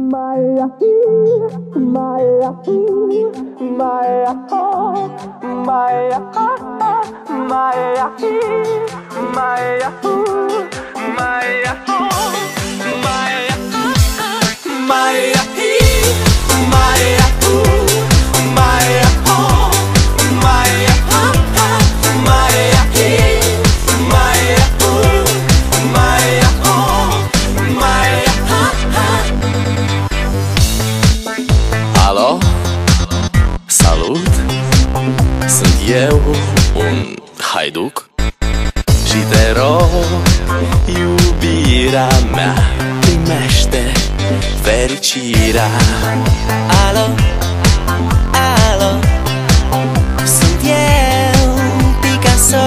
Maya, Maya, Maya, Maya, Maya, Maya, Maya, Alo? Salut! Sunt eu, un haiduc și te rog, iubirea mea, primește fericirea. Alo, alo, sunt eu, Picasso,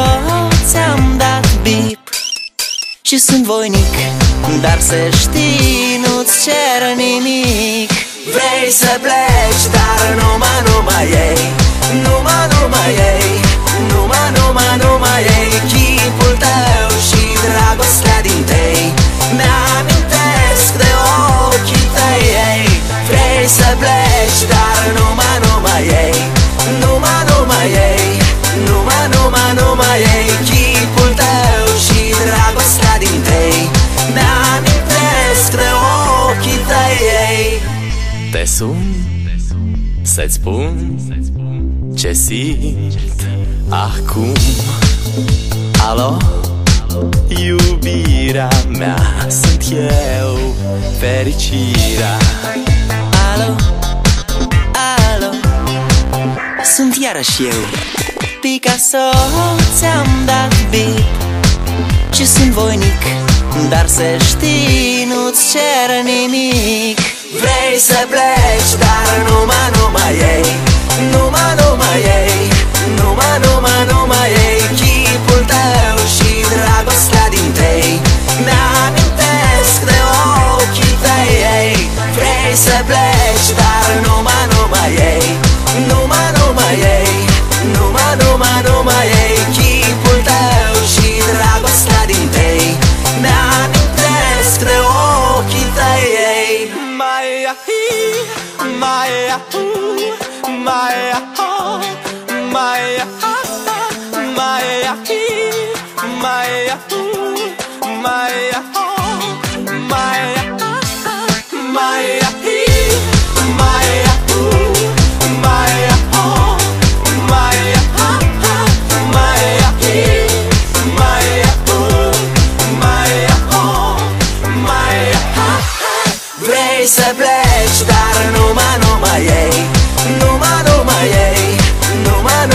ți-am dat bip și sunt voinic, dar să știi, nu-ți cer nimic. Vrei să pleci, dar numai ei, numai ei, numai ei, chipul tău și dragostea din tei mi-amintesc de ochii tăi, ei. Vrei să pleci, dar numai ei, numai ei, numai ei, chipul tău și dragostea din tei mi-amintesc de ochii tăi, ei. Te sun să-ți spun ce simt acum. Alo? Iubirea mea, sunt eu, fericirea. Alo, alo, sunt iarăși eu, Picasso, ți-am dat bip și sunt voinic, dar să știi, nu-ți cer nimic. Vrei să pleci, dar numai ei, numai ei, numai ei, chipul tău și dragostea din tei mi-amintesc de ochii tăi, ei. Vrei să pleci, dar numai ei, numai ei, numai ei, chipul tău și dragostea din tei mi-amintesc de ochii tăi, ei. Maya, Maya, Maya, Maya, Maya, Maya, Maya, Maya, Maya, Vrei să pleci, dar numai ei, numai ei, numai